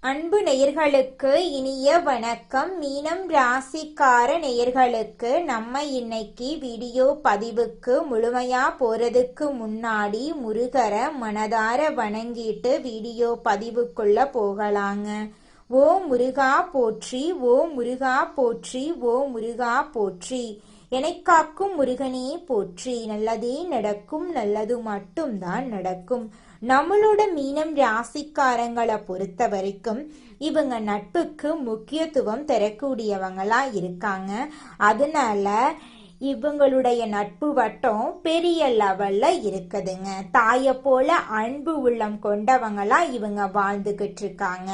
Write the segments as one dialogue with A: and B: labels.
A: அன்பு நேயர்களுக்கு இனிய வணக்கம். மீனம் ராசிக்கார நேயர்களுக்கு நம்ம இன்னைக்கு வீடியோ பதிவுக்கு முழுமையா போறதுக்கு முன்னாடி முருகரை மனதார வணங்கிட்டு வீடியோ பதிவுக்குள்ள போகலாங்க. ஓ முருகா போற்றி, ஓ முருகா போற்றி, ஓ முருகா போற்றி. காக்கும் முருகனே போற்றி. நல்லதே நடக்கும், நல்லது மட்டும்தான் நடக்கும். நம்மளோட மீனம் ராசிக்காரங்களை பொறுத்த வரைக்கும் இவங்க நட்புக்கு முக்கியத்துவம் தரக்கூடியவங்களா இருக்காங்க. அதனால இவங்களுடைய நட்பு வட்டம் பெரிய லெவல்ல இருக்குதுங்க. தாயை போல அன்பு உள்ளம் கொண்டவங்களா இவங்க வாழ்ந்துகிட்டு இருக்காங்க.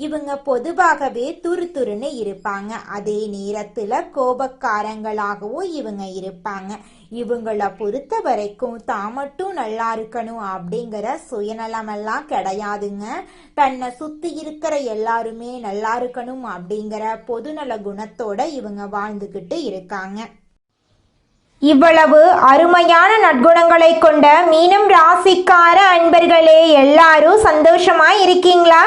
A: இவங்க பொதுவாகவே துருதுருன்னு இருப்பாங்க. அதே நேரத்துல கோபக்காரங்களாகவும் இவங்க இருப்பாங்க. இவங்களை பொறுத்த வரைக்கும் தான் மட்டும் நல்லா இருக்கணும் அப்படிங்கிற சுயநலமெல்லாம் கிடையாதுங்க. தன்னை சுத்தி இருக்கிற எல்லாருமே நல்லா இருக்கணும் அப்படிங்கிற பொதுநல குணத்தோட இவங்க வாழ்ந்துகிட்டு இருக்காங்க. இவ்வளவு அருமையான நற்குணங்களை கொண்ட மீனம் ராசிக்கார அன்பர்களே, எல்லாரும் சந்தோஷமா இருக்கீங்களா?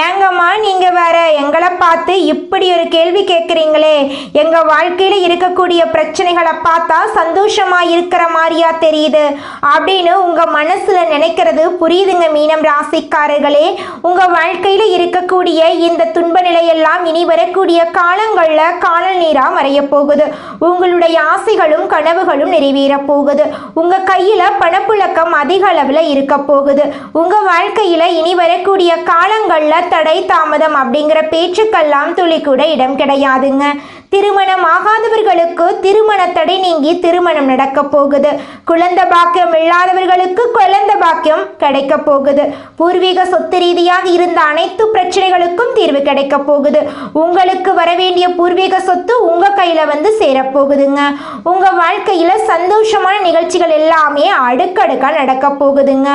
A: ஏங்கம்மா நீங்க வேற எங்களை பார்த்து இப்படி ஒரு கேள்வி கேட்குறீங்களே? எங்க வாழ்க்கையில இருக்கக்கூடிய பிரச்சனைகளை பார்த்தா சந்தோஷமா இருக்கிற மாதிரியா தெரியுது அப்படின்னு உங்க மனசுல நினைக்கிறது புரியுதுங்க. மீனம் ராசிக்காரர்களே, உங்க வாழ்க்கையில இருக்கக்கூடிய இந்த துன்ப நிலையெல்லாம் இனி வரக்கூடிய காலங்கள்ல காணல் நீரா மறைய போகுது. உங்களுடைய ஆசைகளும் கனவுகளும் நிறைவேற போகுது. உங்க கையில பணப்புழக்கம் அதிக அளவுல இருக்க போகுது. உங்க வாழ்க்கையில இனி வரக்கூடிய காலங்கள்ல தடை தாமதம் அப்படிங்கிற பேச்சுக்கெல்லாம் துளி கூட இடம் கிடையாதுங்க. திருமணம் ஆகாதவர்களுக்கு திருமண தடை நீங்கி திருமணம் நடக்க போகுது. குழந்தை பாக்கியம் இல்லாதவர்களுக்கு குழந்தை பாக்கியம் கிடைக்க போகுது. பூர்வீக சொத்து ரீதியாக இருந்த அனைத்து பிரச்சனைகளுக்கும் தீர்வு கிடைக்க போகுது. உங்களுக்கு வர வேண்டிய பூர்வீக சொத்து உங்க கையில வந்து சேரப்போகுதுங்க. உங்க வாழ்க்கையில சந்தோஷமான நிகழ்ச்சிகள் எல்லாமே அடுக்கடுக்கா நடக்க போகுதுங்க.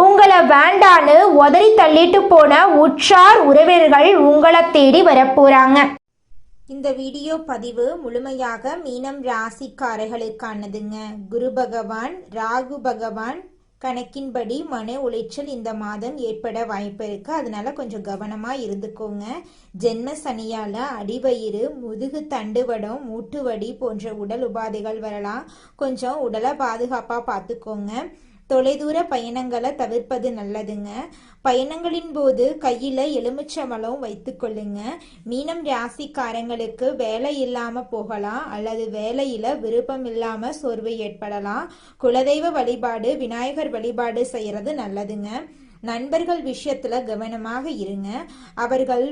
A: உங்களை வேண்டான்னு உதறி தள்ளிட்டு போன உற்றார் உறவினர்கள் உங்களை தேடி வரப்போறாங்க. இந்த வீடியோ பதிவு முழுமையாக மீனம் ராசிக்காரர்களுக்கானதுங்க. குரு பகவான் ராகு பகவான் கணக்கின்படி மன உளைச்சல் இந்த மாதம் ஏற்பட வாய்ப்பு இருக்கு. அதனால கொஞ்சம் கவனமா இருந்துக்கோங்க. ஜென்ம சனியால அடிவயிறு, முதுகு தண்டுவடம், மூட்டுவடி போன்ற உடல் உபாதைகள் வரலாம். கொஞ்சம் உடலை பாதுகாப்பா பார்த்துக்கோங்க. தொலைதூர பயணங்களை தவிர்ப்பது நல்லதுங்க. பயணங்களின் போது கையில எலுமிச்சம்பழம் வைத்துக் கொள்ளுங்க. மீனம் ராசிக்காரங்களுக்கு வேலை இல்லாம போகலாம் அல்லது வேலையில விருப்பம் இல்லாம சோர்வு ஏற்படலாம். குலதெய்வ வழிபாடு, விநாயகர் வழிபாடு செய்யறது நல்லதுங்க. நண்பர்கள் விஷயத்துல கவனமாக இருங்க. அவர்கள்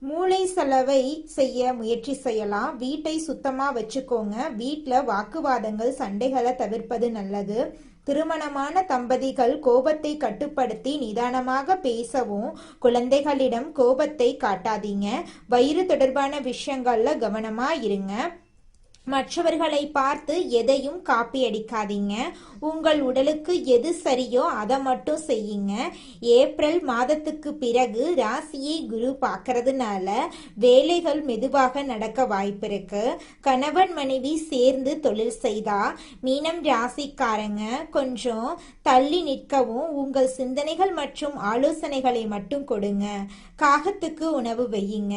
A: மூளை செலவை செய்ய முயற்சி செய்யலாம். வீட்டை சுத்தமா வச்சுக்கோங்க. வீட்டுல வாக்குவாதங்கள், சண்டைகளை தவிர்ப்பது நல்லது. திருமணமான தம்பதிகள் கோபத்தை கட்டுப்படுத்தி நிதானமாக பேசவும், குழந்தைகளிடம் கோபத்தை காட்டாதீங்க. வயிறு தொடர்பான விஷயங்கள்ல கவனமா இருங்க. மற்றவர்களை பார்த்து எதையும் காப்பி அடிக்காதீங்க. உங்கள் உடலுக்கு எது சரியோ அதை மட்டும் செய்யுங்க. ஏப்ரல் மாதத்துக்கு பிறகு ராசியை குரு பார்க்கறதுனால வேலைகள் மெதுவாக நடக்க வாய்ப்பு இருக்கு. கணவன் மனைவி சேர்ந்து தொழில் செய்தா மீனம் ராசிக்காரங்க கொஞ்சம் தள்ளி நிற்கவும், உங்கள் சிந்தனைகள் மற்றும் ஆலோசனைகளை மட்டும் கொடுங்க. காகத்துக்கு உணவு வையுங்க.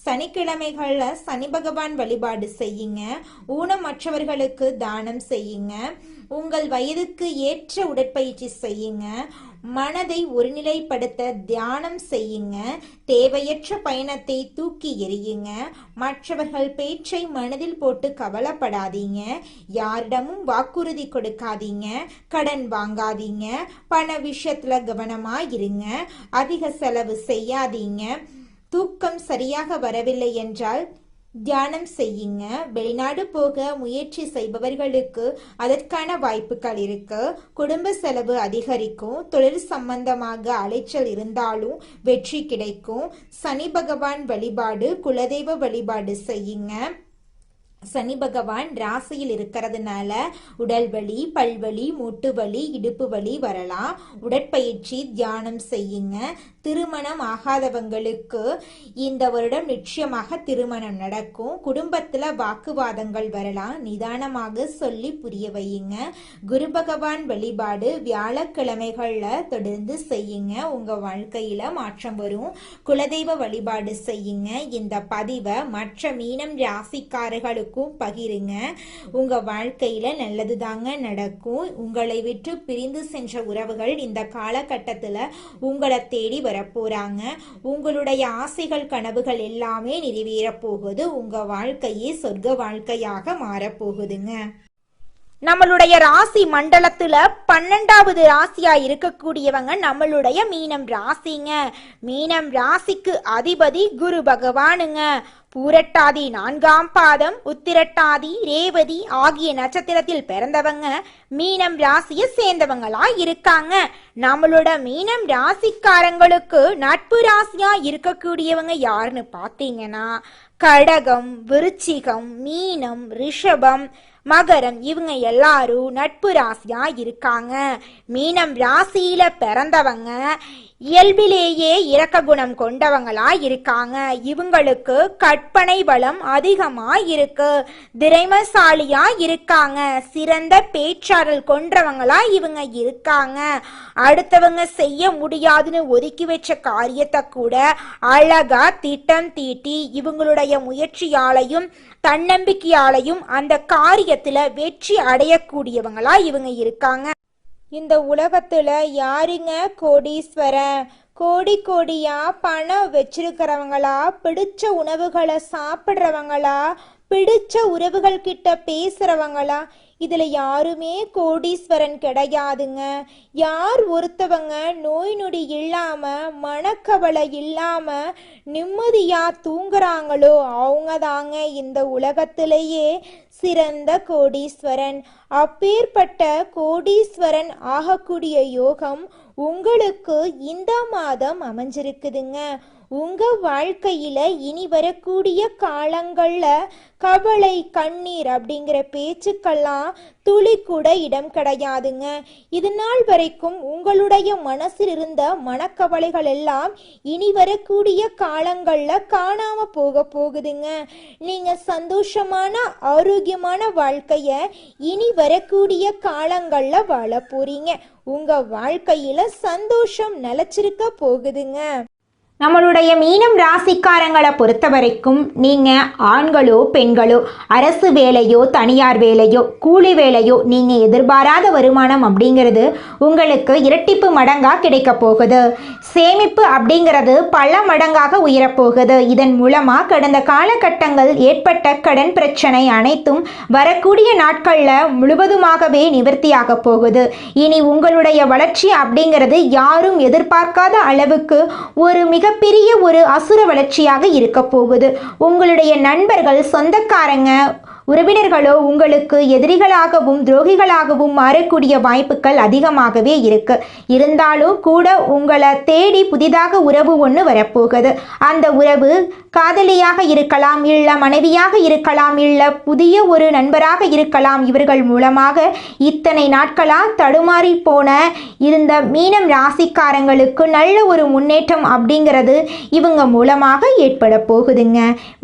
A: சனிக்கிழமைகள்ல சனி பகவான் வழிபாடு செய்யுங்க. ஊனமற்றவர்களுக்கு தானம் செய்யுங்க. உங்கள் வயதுக்கு ஏற்ற உடற்பயிற்சி செய்யுங்க. மனதை ஒருநிலைப்படுத்த தியானம் செய்யுங்க. தேவையற்ற பயணத்தை தூக்கி எறியுங்க. மற்றவர்கள் பேச்சை மனதில் போட்டு கவலைப்படாதீங்க. யாரிடமும் வாக்குறுதி கொடுக்காதீங்க. கடன் வாங்காதீங்க. பண விஷயத்துல கவனமா இருங்க. அதிக செலவு செய்யாதீங்க. தூக்கம் சரியாக வரவில்லை என்றால் தியானம் செய்யுங்க. வெளிநாடு போக முயற்சி செய்பவர்களுக்கு அதற்கான வாய்ப்புகள் இருக்கு. குடும்ப செலவு அதிகரிக்கும். தொழில் சம்பந்தமாக அலைச்சல் இருந்தாலும் வெற்றி கிடைக்கும். சனி பகவான் வழிபாடு, குலதெய்வ வழிபாடு செய்யுங்க. சனி பகவான் ராசியில் இருக்கிறதுனால உடல் வலி, பல்வலி, மூட்டு வலி, இடுப்பு வலி வரலாம். உடற்பயிற்சி, தியானம் செய்யுங்க. திருமணம் ஆகாதவங்களுக்கு இந்த வருடம் நிச்சயமாக திருமணம் நடக்கும். குடும்பத்துல வாக்குவாதங்கள் வரலாம், நிதானமாக சொல்லி புரிய வையுங்க. குரு பகவான் வழிபாடு வியாழக்கிழமைகள்ல தொடர்ந்து செய்யுங்க, உங்க வாழ்க்கையில மாற்றம் வரும். குலதெய்வ வழிபாடு செய்யுங்க. இந்த பதிவை மற்ற மீனம் ராசிக்காரர்களுக்கும் பகிருங்க. உங்க வாழ்க்கையில நல்லது தாங்க நடக்கும். உங்களை விட்டு பிரிந்து சென்ற உறவுகள் இந்த காலகட்டத்துல உங்களை தேடி வரப்போறாங்க. உங்களுடைய ஆசைகள் கனவுகள் எல்லாமே நிறைவேற போகுது. உங்க வாழ்க்கையே சொர்க்க வாழ்க்கையாக மாறப்போகுதுங்க. நம்மளுடைய ராசி மண்டலத்துல 12வது ராசியா இருக்கக்கூடியவங்க நம்மளுடைய மீனம் ராசிங்க. மீனம் ராசிக்கு அதிபதி குரு பகவானுங்க. பூரட்டாதி 4ஆம் பாதம், உத்திரட்டாதி, ரேவதி ஆகிய நட்சத்திரத்தில் பிறந்தவங்க மீனம் ராசியை சேர்ந்தவங்களா இருக்காங்க. நம்மளோட மீனம் ராசிக்காரங்களுக்கு நட்பு ராசியா இருக்கக்கூடியவங்க யாருன்னு பார்த்தீங்கன்னா கடகம், விருச்சிகம், மீனம், ரிஷபம், மகரம் இவங்க எல்லாரும் நட்பு ராசியா இருக்காங்க. மீனம் ராசியில பிறந்தவங்க இயல்பிலேயே இரக்க குணம் கொண்டவங்களா இருக்காங்க. இவங்களுக்கு கற்பனை பலம் அதிகமா இருக்கு, திறமைசாலியா இருக்காங்க, சிறந்த பேச்சாற்றல் கொண்டவங்களா இவங்க இருக்காங்க. அடுத்தவங்க செய்ய முடியாதுன்னு ஒதுக்கி வச்ச காரியத்தை கூட அழகா திட்டம் தீட்டி இவங்களுடைய முயற்சியாலையும் தன்னம்பிக்கையாலையும் அந்த காரியத்துல வெற்றி அடையக்கூடியவங்களா இவங்க இருக்காங்க. இந்த உலகத்துல யாருங்க கோடீஸ்வரன்? கோடி கோடியா பணம் வச்சிருக்கிறவங்களா, பிடிச்ச உணவுகளை சாப்பிட்றவங்களா, பிடிச்ச உறவுகள் கிட்ட பேசுறவங்களா? இதுல யாருமே கோடீஸ்வரன் கிடையாதுங்க. யார் ஒருத்தவங்க நோய் நொடி இல்லாம மனக்கவலை இல்லாம நிம்மதியா தூங்குறாங்களோ அவங்க தாங்க இந்த உலகத்திலேயே சிறந்த கோடீஸ்வரன். அப்பேற்பட்ட கோடீஸ்வரன் ஆகக்கூடிய யோகம் உங்களுக்கு இந்த மாதம் அமைஞ்சிருக்குதுங்க. உங்க வாழ்க்கையில இனி வரக்கூடிய காலங்கள்ல கவலை கண்ணீர் அப்படிங்கிற பேச்சுக்கெல்லாம் துளி கூட இடம் கிடையாதுங்க. இது நாள் வரைக்கும் உங்களுடைய மனசில் இருந்த மனக்கவலைகள் எல்லாம் இனி வரக்கூடிய காலங்கள்ல காணாம போகுதுங்க. நீங்க சந்தோஷமான ஆரோக்கியமான வாழ்க்கைய இனி வரக்கூடிய காலங்கள்ல வாழ போறீங்க. உங்க வாழ்க்கையில சந்தோஷம் நிலைச்சிருக்க போகுதுங்க. நம்மளுடைய மீனம் ராசிக்காரங்களை பொறுத்த வரைக்கும் நீங்கள் ஆண்களோ பெண்களோ அரசு வேலையோ தனியார் வேலையோ கூலி வேலையோ நீங்கள் எதிர்பாராத வருமானம் அப்படிங்கிறது உங்களுக்கு இரட்டிப்பு மடங்காக கிடைக்க போகுது. சேமிப்பு அப்படிங்கிறது பல மடங்காக உயரப்போகுது. இதன் மூலமாக கடந்த காலகட்டங்கள் ஏற்பட்ட கடன் பிரச்சனை அனைத்தும் வரக்கூடிய நாட்களில் முழுவதுமாகவே நிவர்த்தியாக போகுது. இனி உங்களுடைய வளர்ச்சி அப்படிங்கிறது யாரும் எதிர்பார்க்காத அளவுக்கு ஒரு மிகப்பெரிய ஒரு அசுர வளர்ச்சியாக இருக்க போகுது. உங்களுடைய நண்பர்கள், சொந்தக்காரங்க, உறவினர்களோ உங்களுக்கு எதிரிகளாகவும் துரோகிகளாகவும் மாறக்கூடிய வாய்ப்புகள் அதிகமாகவே இருக்கு. இருந்தாலும் கூட உங்களை தேடி புதிதாக உறவு ஒன்று வரப்போகுது. அந்த உறவு காதலியாக இருக்கலாம், இல்ல மனைவியாக இருக்கலாம், இல்ல புதிய ஒரு நண்பராக இருக்கலாம். இவர்கள் மூலமாக இத்தனை நாட்களா தடுமாறி போன இருந்த மீனம் ராசிக்காரங்களுக்கு நல்ல ஒரு முன்னேற்றம் அப்படிங்கிறது இவங்க மூலமாக ஏற்பட போகுதுங்க.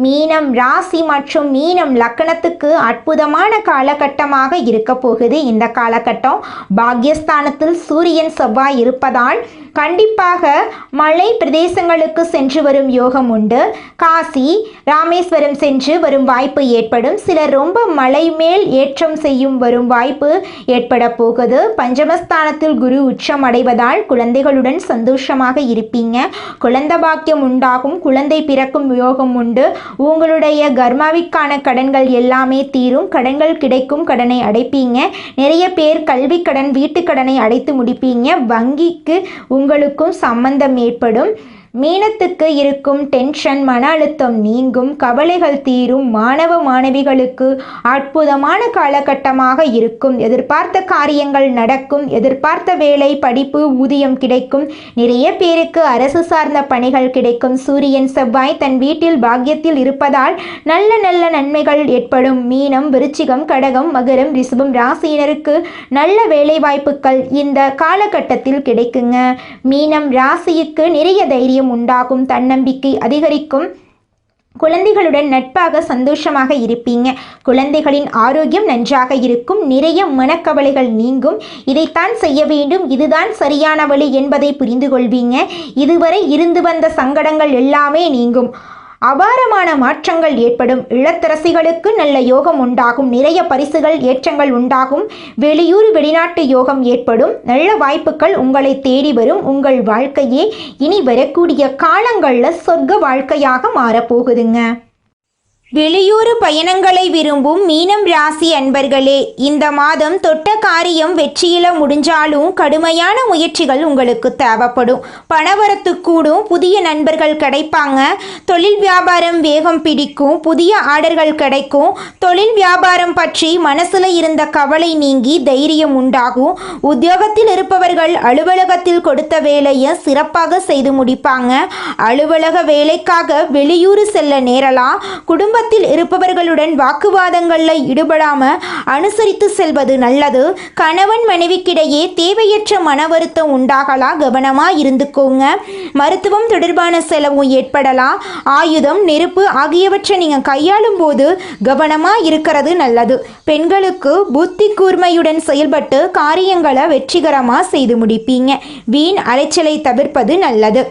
A: மீனம் ராசி மற்றும் மீனம் லக்னத்துக்கு அற்புதமான காலகட்டமாக இருக்க போகுது. இந்த காலகட்டம் பாக்யஸ்தானத்தில் சூரியன் செவ்வாய் இருப்பதால் கண்டிப்பாக மலை பிரதேசங்களுக்கு சென்று வரும் யோகம் உண்டு. காசி, ராமேஸ்வரம் சென்று வரும் வாய்ப்பு ஏற்படும். சிலர் ரொம்ப மலை மேல் ஏற்றம் செய்யும் வரும் வாய்ப்பு ஏற்பட போகுது. பஞ்சமஸ்தானத்தில் குரு உச்சம் அடைவதால் குழந்தைகளுடன் சந்தோஷமாக இருப்பீங்க. குழந்தை பாக்கியம் உண்டாகும், குழந்தை பிறக்கும் யோகம் உண்டு. உங்களுடைய கர்மாவிற்கான கடன்கள் எல்லாமே தீரும், கடன்கள் கிடைக்கும், கடனை அடைப்பீங்க. நிறைய பேர் கல்வி கடன், வீட்டு கடனை அடைத்து முடிப்பீங்க. வங்கிக்கு உங்களுக்கும் சம்பந்தம் ஏற்படும். மீனத்துக்கு இருக்கும் டென்ஷன், மன அழுத்தம் நீங்கும், கவலைகள் தீரும். மாணவ மாணவிகளுக்கு அற்புதமான காலகட்டமாக இருக்கும். எதிர்பார்த்த காரியங்கள் நடக்கும். எதிர்பார்த்த வேலை, படிப்பு, ஊதியம் கிடைக்கும். நிறைய பேருக்கு அரசு சார்ந்த பணிகள் கிடைக்கும். சூரியன் செவ்வாய் தன் வீட்டில் பாக்கியத்தில் இருப்பதால் நல்ல நல்ல நன்மைகள் ஏற்படும். மீனம், விருச்சிகம், கடகம், மகரம், ரிஷபம் ராசியினருக்கு நல்ல வேலை வாய்ப்புகள் இந்த காலகட்டத்தில் கிடைக்குங்க. மீனம் ராசிக்கு நிறைய தைரியம் உண்டாகும். தன்னம்பிக்கை அதிகரிக்கும். குழந்தைகளுடன் நட்பாக சந்தோஷமாக இருப்பீங்க. குழந்தைகளின் ஆரோக்கியம் நன்றாக இருக்கும். நிறைய மனக்கவலைகள் நீங்கும். இதைத்தான் செய்ய வேண்டும், இதுதான் சரியான வழி என்பதை புரிந்து கொள்வீங்க. இதுவரை இருந்து வந்த சங்கடங்கள் எல்லாமே நீங்கும். அபாரமான மாற்றங்கள் ஏற்படும். இல்லத்தரசிகளுக்கு நல்ல யோகம் உண்டாகும். நிறைய பரிசுகள், ஏற்றங்கள் உண்டாகும். வெளியூர் வெளிநாட்டு யோகம் ஏற்படும். நல்ல வாய்ப்புகள் உங்களை தேடி வரும். உங்கள் வாழ்க்கையே இனி வரக்கூடிய காலங்களில் சொர்க்க வாழ்க்கையாக மாறப்போகுதுங்க. வெளியூர் பயணங்களை விரும்பும் மீனம் ராசி அன்பர்களே, இந்த மாதம் தொட்ட காரியம் வெற்றியில முடிஞ்சாலும் கடுமையான முயற்சிகள் உங்களுக்கு தேவைப்படும். பணவரத்து கூடும். புதிய நண்பர்கள் கிடைப்பாங்க. தொழில் வியாபாரம் வேகம் பிடிக்கும். புதிய ஆர்டர்கள் கிடைக்கும். தொழில் வியாபாரம் பற்றி மனசுல இருந்த கவலை நீங்கி தைரியம் உண்டாகும். உத்தியோகத்தில் இருப்பவர்கள் அலுவலகத்தில் கொடுத்த வேலையை சிறப்பாக செய்து முடிப்பாங்க. அலுவலக வேலைக்காக வெளியூர் செல்ல நேரலாம். குடும்ப இருப்பவர்களுடன் வாக்குவாதங்களில் ஈடுபடாம அனுசரித்து செல்வது நல்லது. கணவன் மனைவிக்கிடையே தேவையற்ற மன வருத்தம் உண்டாகலாம். கவனமா இருந்துக்கோங்க. மருத்துவம் தொடர்பான செலவும் ஏற்படலாம். ஆயுதம், நெருப்பு ஆகியவற்றை நீங்க கையாளும் போது கவனமா இருக்கிறது நல்லது. பெண்களுக்கு புத்தி கூர்மையுடன் செயல்பட்டு காரியங்களை வெற்றிகரமா செய்து முடிப்பீங்க. வீண் அலைச்சலை தவிர்ப்பது நல்லது.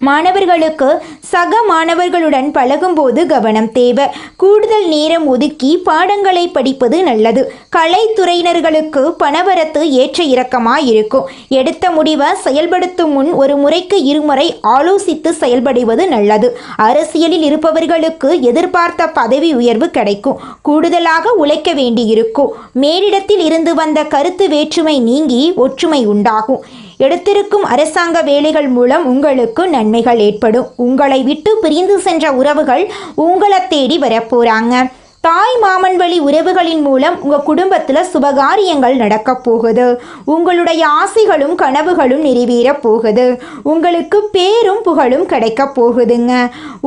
A: மாணவர்களுக்கு சக மாணவர்களுடன் பழகும்போது கவனம் தேவை. கூடுதல் நேரம் ஒதுக்கி பாடங்களை படிப்பது நல்லது. கலைத்துறையினர்களுக்கு பணவரத்து ஏற்ற இறக்கமாக இருக்கும். எடுத்த முடிவை செயல்படுத்தும் முன் ஒரு முறைக்கு இருமுறை ஆலோசித்து செயல்படுவது நல்லது. அரசியலில் இருப்பவர்களுக்கு எதிர்பார்த்த பதவி உயர்வு கிடைக்கும். கூடுதலாக உழைக்க வேண்டியிருக்கும். மேலிடத்தில் இருந்து வந்த கருத்து வேற்றுமை நீங்கி ஒற்றுமை உண்டாகும். எடுத்திருக்கும் அரசாங்க வேலைகள் மூலம் உங்களுக்கு நன்மைகள் ஏற்படும். உங்களை விட்டு பிரிந்து சென்ற உறவுகள் உங்களை தேடி வரப்போறாங்க. தாய் மாமன் வழி உறவுகளின் மூலம் உங்கள் குடும்பத்தில் சுபகாரியங்கள் நடக்க போகுது. உங்களுடைய ஆசைகளும் கனவுகளும் நிறைவேற போகுது. உங்களுக்கு பேரும் புகழும் கிடைக்க போகுதுங்க.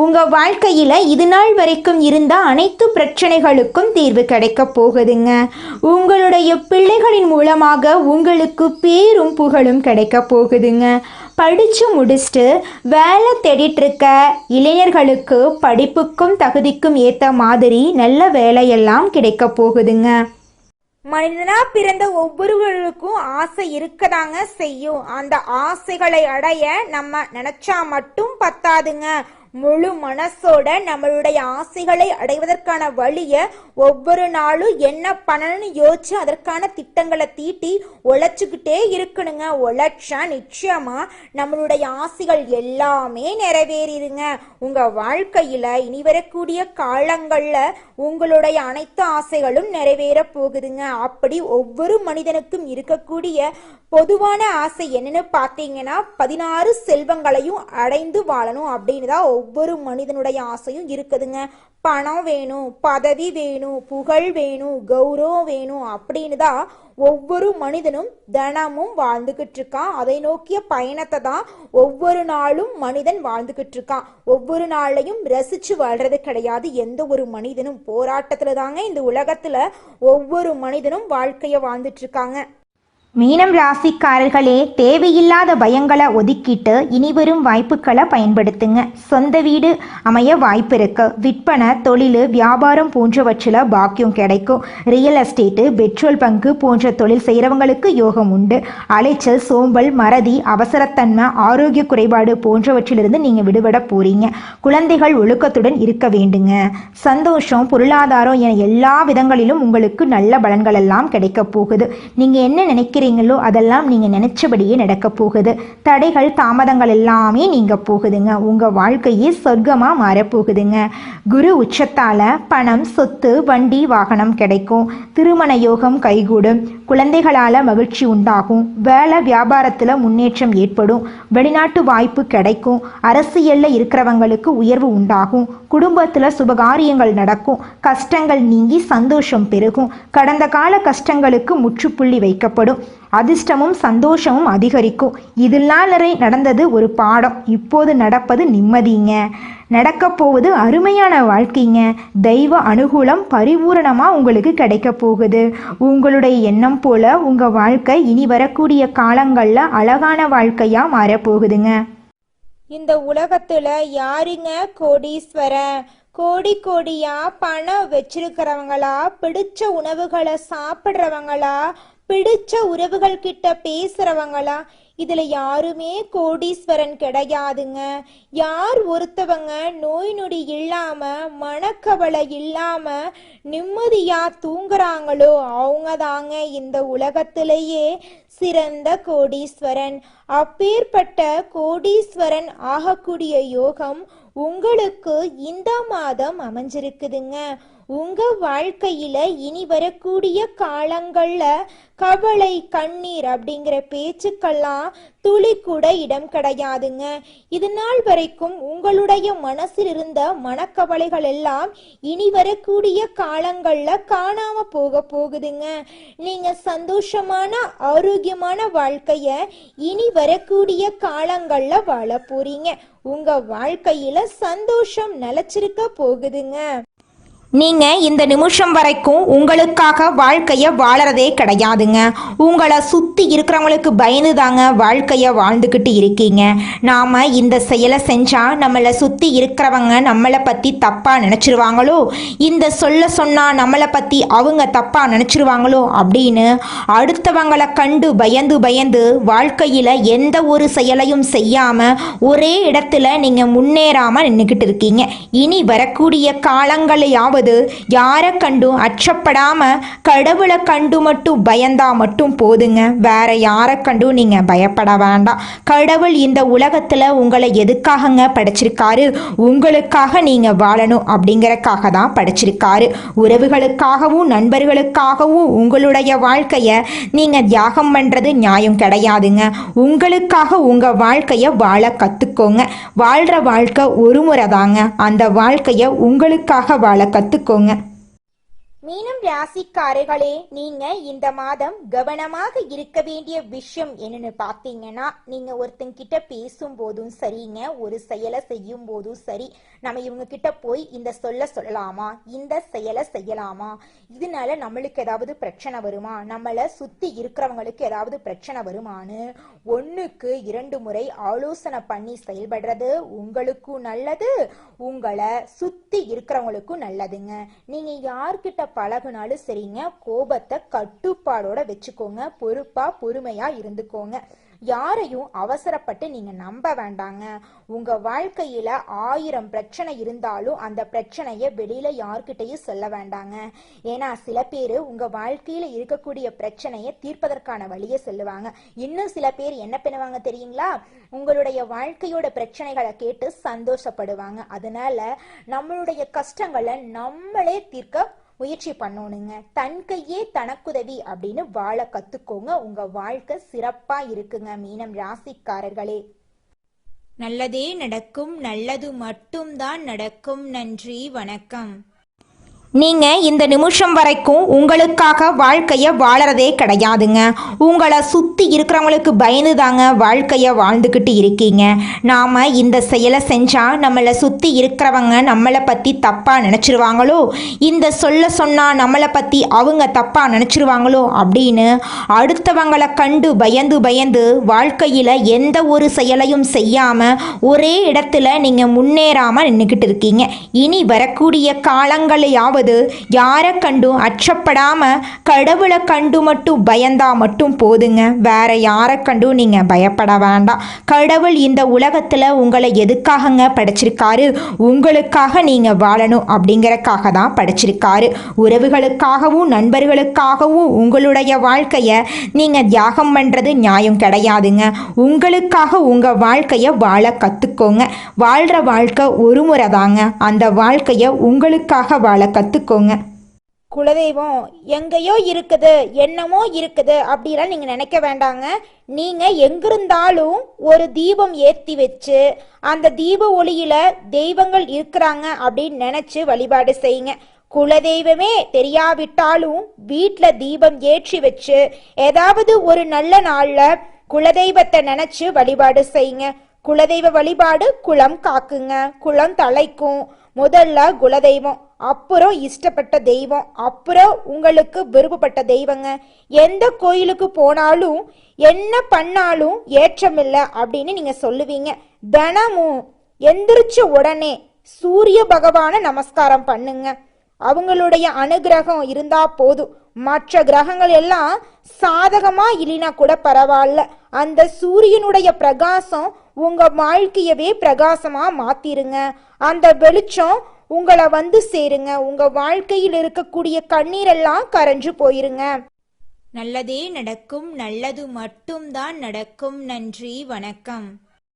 A: உங்கள் வாழ்க்கையில் இது நாள் வரைக்கும் இருந்த அனைத்து பிரச்சனைகளுக்கும் தீர்வு கிடைக்க போகுதுங்க. உங்களுடைய பிள்ளைகளின் மூலமாக உங்களுக்கு பேரும் புகழும் கிடைக்க போகுதுங்க. படித்து முடிச்சுட்டு வேலை தேடிட்டுருக்க இளைஞர்களுக்கு படிப்புக்கும் தகுதிக்கும் ஏற்ற மாதிரி நல்ல வேலையெல்லாம் கிடைக்க போகுதுங்க. மனிதனா பிறந்த ஒவ்வொருவருக்கும் ஆசை இருக்கதாங்க செய்யும். அந்த ஆசைகளை அடைய நம்ம நினைச்சா மட்டும் பத்தாதுங்க. முழு மனசோட நம்மளுடைய ஆசைகளை அடைவதற்கான வழியை ஒவ்வொரு நாளும் என்ன பண்ணணும்னு யோசிச்சு அதற்கான திட்டங்களை தீட்டி உழைச்சிக்கிட்டே இருக்கணுங்க. உழைச்சா நிச்சயமா நம்மளுடைய ஆசைகள் எல்லாமே நிறைவேறிடுங்க. உங்க வாழ்க்கையில இனி வரக்கூடிய காலங்கள்ல உங்களுடைய அனைத்து ஆசைகளும் நிறைவேற போகுதுங்க. அப்படி ஒவ்வொரு மனிதனுக்கும் இருக்கக்கூடிய பொதுவான ஆசை என்னன்னு பார்த்தீங்கன்னா 16 செல்வங்களையும் அடைந்து வாழணும் அப்படின்னு தான் ஒவ்வொரு மனிதனுடைய ஆசையும் இருக்குதுங்க. பணம் வேணும், பதவி வேணும், புகழ் வேணும், கௌரவம் வேணும் அப்படின்னு தான் ஒவ்வொரு மனிதனும் தினமும் வாழ்ந்துகிட்டு இருக்கான். அதை நோக்கிய பயணத்தை தான் ஒவ்வொரு நாளும் மனிதன் வாழ்ந்துகிட்டு இருக்கான். ஒவ்வொரு நாளையும் ரசிச்சு வாழ்றது கிடையாது. எந்த ஒரு மனிதனும் போராட்டத்துல தாங்க இந்த உலகத்துல ஒவ்வொரு மனிதனும் வாழ்க்கைய வாழ்ந்துட்டு இருக்காங்க. மீனம் ராசிக்காரர்களே, தேவையில்லாத பயங்களை ஒதுக்கிட்டு இனிவரும் வாய்ப்புகளை பயன்படுத்துங்க. சொந்த வீடு அமைய வாய்ப்பு இருக்கு. விற்பனை, தொழில், வியாபாரம் போன்றவற்றில் பாக்கியம் கிடைக்கும். ரியல் எஸ்டேட்டு, பெட்ரோல் பங்கு போன்ற தொழில் செய்கிறவங்களுக்கு யோகம் உண்டு. அலைச்சல், சோம்பல், மறதி, அவசரத்தன்மை, ஆரோக்கிய குறைபாடு போன்றவற்றிலிருந்து நீங்கள் விடுபட போறீங்க. குழந்தைகள் ஒழுக்கத்துடன் இருக்க வேண்டுங்க. சந்தோஷம், பொருளாதாரம் என எல்லா விதங்களிலும் உங்களுக்கு நல்ல பலன்கள் எல்லாம் கிடைக்க போகுது. நீங்கள் என்ன நினைக்கிறீங்களோ அதெல்லாம் நீங்க நினைச்சபடியே நடக்க போகுது. தடைகள், தாமதங்கள் எல்லாமே நீங்க போகுதுங்க. உங்க வாழ்க்கையே சொர்க்கமா மாறப்போகுதுங்க. குரு உச்சத்தால பணம், சொத்து, வண்டி, வாகனம் கிடைக்கும். திருமண யோகம் கைகூடும்.
B: குழந்தைகளால் மகிழ்ச்சி உண்டாகும். வேலை வியாபாரத்தில் முன்னேற்றம் ஏற்படும். வெளிநாட்டு வாய்ப்பு கிடைக்கும். அரசியலில் இருக்கிறவங்களுக்கு உயர்வு உண்டாகும். குடும்பத்தில் சுபகாரியங்கள் நடக்கும். கஷ்டங்கள் நீங்கி சந்தோஷம் பெருகும். கடந்த கால கஷ்டங்களுக்கு முற்றுப்புள்ளி வைக்கப்படும். அதிர்ஷ்டமும் சந்தோஷமும் அதிகரிக்கும். இதனால் நடந்தது ஒரு பாடம், இப்போது நடப்பது நிம்மதிங்க. நடக்கப் போவது அருமையான வாழ்க்கைங்க. தெய்வ அனுகூலம் பரிபூரணமாக உங்களுக்கு கிடைக்க போகுது. உங்களுடைய எண்ணம் போல உங்கள் வாழ்க்கை இனி வரக்கூடிய காலங்களில் அழகான வாழ்க்கையாக மாறப்போகுதுங்க.
A: இந்த உலகத்துல யாருங்க கோடீஸ்வரன்? கோடி கோடியா பணம் வச்சிருக்கிறவங்களா, பிடிச்ச உணவுகளை சாப்பிட்றவங்களா, பிடிச்ச உறவுகள் கிட்ட பேசுறவங்களா? இதுல யாருமே கோடீஸ்வரன் கிடையாதுங்க. யார் ஒருத்தவங்க நோய் நொடி இல்லாம, மனக்கவலை இல்லாம நிம்மதியா தூங்குறாங்களோ அவங்க தாங்க இந்த உலகத்திலேயே சிறந்த கோடீஸ்வரன். அப்பேற்பட்ட கோடீஸ்வரன் ஆகக்கூடிய யோகம் உங்களுக்கு இந்த மாதம் அமைஞ்சிருக்குதுங்க. உங்க வாழ்க்கையில இனி வரக்கூடிய காலங்கள்ல கவலை, கண்ணீர் அப்படிங்கிற பேச்சுக்கெல்லாம் துளி கூட இடம் கிடையாதுங்க. இது நாள் வரைக்கும் உங்களுடைய மனசில் இருந்த மனக்கவலைகள் எல்லாம் இனி வரக்கூடிய காலங்கள்ல காணாம போகுதுங்க. நீங்க சந்தோஷமான ஆரோக்கியமான வாழ்க்கைய இனி வரக்கூடிய காலங்கள்ல வாழ போறீங்க. உங்க வாழ்க்கையில சந்தோஷம் நிலைச்சிருக்க போகுதுங்க.
B: நீங்கள் இந்த நிமிஷம் வரைக்கும் உங்களுக்காக வாழ்க்கையை வாழறதே கிடையாதுங்க. உங்களை சுற்றி இருக்கிறவங்களுக்கு பயந்து தாங்க வாழ்க்கையை வாழ்ந்துக்கிட்டு இருக்கீங்க. நாம் இந்த செயலை செஞ்சால் நம்மளை சுற்றி இருக்கிறவங்க நம்மளை பற்றி தப்பாக நினச்சிருவாங்களோ, இந்த சொன்னால் நம்மளை பற்றி அவங்க தப்பாக நினச்சிருவாங்களோ அப்படின்னு அடுத்தவங்களை கண்டு பயந்து வாழ்க்கையில் எந்த ஒரு செயலையும் செய்யாமல் ஒரே இடத்துல நீங்கள் முன்னேறாமல் நின்றுக்கிட்டு இருக்கீங்க. இனி வரக்கூடிய காலங்களையாவது யாரை கண்டும் அச்சப்படாம கடவுளை கண்டு மட்டும் பயந்தா மட்டும் போதுங்க. வேற யாரை கண்டும் நீங்க பயப்பட வேண்டாம். கடவுள் இந்த உலகத்துல உங்களை எதுக்காகங்க படைச்சிருக்காரு? உங்களுக்காக நீங்க வாழணும் அப்படிங்கறக்காக தான் படைச்சிருக்காரு. உறவுகளுக்காகவும் நண்பர்களுக்காகவும் உங்களுடைய வாழ்க்கைய நீங்க தியாகம் பண்றது நியாயம் கிடையாதுங்க. உங்களுக்காக உங்க வாழ்க்கைய வாழ கத்துக்கோங்க. வாழ்ற வாழ்க்கை ஒரு முறை தாங்க. அந்த வாழ்க்கைய உங்களுக்காக வாழ கத்துக்கோங்க.
A: மீனம் ராசிக்காரர்களே, நீங்க இந்த மாதம் கவனமாக இருக்க வேண்டிய விஷயம் என்னன்னு பார்த்தீங்கன்னா, நீங்க ஒருத்தங்கிட்ட பேசும்போதும் சரிங்க, ஒரு செயலை செய்யும் போதும் சரி, நம்ம இவங்க கிட்ட போய் இந்த சொல்லலாமா, இந்த செயலை செய்யலாமா, இதனால நம்மளுக்கு ஏதாவது பிரச்சனை வருமா, நம்மளை சுத்தி இருக்கிறவங்களுக்கு ஏதாவது பிரச்சனை வருமானு 1க்கு 2 முறை ஆலோசனை பண்ணி செயல்படுறது உங்களுக்கும் நல்லது, உங்களை சுத்தி இருக்கிறவங்களுக்கும் நல்லதுங்க. நீங்க யார்கிட்ட பழகுனாலும் சரிங்க, கோபத்தை கட்டுப்பாடோட வச்சுக்கோங்க. பொறுப்பா பொறுமையா இருந்துக்கோங்க. யாரையும் அவசரப்பட்டு நீங்க நம்ப வேண்டாங்க. உங்க வாழ்க்கையில 1000 பிரச்சனை இருந்தாலும் அந்த பிரச்சனைய வெளியில யார்கிட்டையும் சொல்ல வேண்டாங்க. ஏன்னா சில பேர் உங்க வாழ்க்கையில இருக்கக்கூடிய பிரச்சனையை தீர்ப்பதற்கான வழியை சொல்லுவாங்க. இன்னும் சில பேர் என்ன பண்ணுவாங்க தெரியுங்களா? உங்களுடைய வாழ்க்கையோட பிரச்சனைகளை கேட்டு சந்தோஷப்படுவாங்க. அதனால நம்மளுடைய கஷ்டங்களை நம்மளே தீர்க்க முயற்சி பண்ணணுங்க. தன் கையே தனக்குதவி அப்படின்னு வாழ கத்துக்கோங்க. உங்க வாழ்க்கை சிறப்பா இருக்குங்க. மீனம் ராசிக்காரர்களே,
C: நல்லதே நடக்கும், நல்லது மட்டும்தான் நடக்கும். நன்றி, வணக்கம்.
B: நீங்கள் இந்த நிமிஷம் வரைக்கும் உங்களுக்காக வாழ்க்கையை வாழறதே கிடையாதுங்க. உங்களை சுற்றி இருக்கிறவங்களுக்கு பயந்து தாங்க வாழ்க்கையை வாழ்ந்துக்கிட்டு இருக்கீங்க. நாம் இந்த செயலை செஞ்சால் நம்மளை சுற்றி இருக்கிறவங்க நம்மளை பற்றி தப்பாக நினச்சிருவாங்களோ, இந்த சொன்னால் நம்மளை பற்றி அவங்க தப்பாக நினச்சிருவாங்களோ அப்படின்னு அடுத்தவங்களை கண்டு பயந்து வாழ்க்கையில் எந்த ஒரு செயலையும் செய்யாமல் ஒரே இடத்துல நீங்கள் முன்னேறாமல் நின்றுக்கிட்டு இருக்கீங்க. இனி வரக்கூடிய காலங்களையாவது யாரை கண்டும் அச்சப்படாம கடவுளை கண்டு மட்டும் பயந்தா மட்டும் போதுங்க. வேற யாரை கண்டும் நீங்க பயப்பட வேண்டாம். கடவுள் இந்த உலகத்துல உங்களை எதுக்காகங்க படைச்சிருக்காரு? உங்களுக்காக நீங்க வாழணும் அப்படிங்கறக்காக தான் படைச்சிருக்காரு. உறவுகளுக்காகவும் நண்பர்களுக்காகவும் உங்களுடைய வாழ்க்கைய நீங்க தியாகம் பண்றது நியாயம் கிடையாதுங்க. உங்களுக்காக உங்க வாழ்க்கைய வாழ கத்துக்கோங்க. வாழ்ற வாழ்க்கை ஒரு முறை தாங்க. அந்த வாழ்க்கைய உங்களுக்காக வாழ கத்துக்கோங்க.
A: குலதெய்வம் எங்கேயோ இருக்குது, என்னமோ இருக்குது அப்படிலாம் நீங்கள் நினைக்க வேண்டாங்க. நீங்கள் எங்கிருந்தாலும் ஒரு தீபம் ஏற்றி வச்சு அந்த தீப ஒளியில் தெய்வங்கள் இருக்கிறாங்க அப்படின்னு நினச்சி வழிபாடு செய்யுங்க. குலதெய்வமே தெரியாவிட்டாலும் வீட்டில் தீபம் ஏற்றி வச்சு ஏதாவது ஒரு நல்ல நாளில் குலதெய்வத்தை நினச்சி வழிபாடு செய்யுங்க. குலதெய்வ வழிபாடு குலம் காக்குங்க, குலம் தலைக்கும். முதல்ல குலதெய்வம், அப்புறம் இஷ்டப்பட்ட தெய்வம், அப்புறம் உங்களுக்கு விருப்பப்பட்ட தெய்வங்க. எந்த கோயிலுக்கு போனாலும் என்ன பண்ணாலும் ஏற்றமில்லை அப்படின்னு நீங்கள் சொல்லுவீங்க. தினமும் எந்திரிச்ச உடனே சூரிய பகவானை நமஸ்காரம் பண்ணுங்க. அவங்களுடைய அனுகிரகம் இருந்தா போதும். மற்ற கிரகங்கள் எல்லாம் சாதகமா இல்லைனா கூட பரவாயில்ல, அந்த சூரியனுடைய பிரகாசம் உங்க வாழ்க்கையவே பிரகாசமா மாத்திருங்க. அந்த வெளிச்சம் உங்களை வந்து சேருங்க. உங்க வாழ்க்கையில் இருக்கக்கூடிய கண்ணீரெல்லாம் கரைஞ்சு போயிருங்க.
C: நல்லதே நடக்கும், நல்லது மட்டும்தான் நடக்கும். நன்றி, வணக்கம்.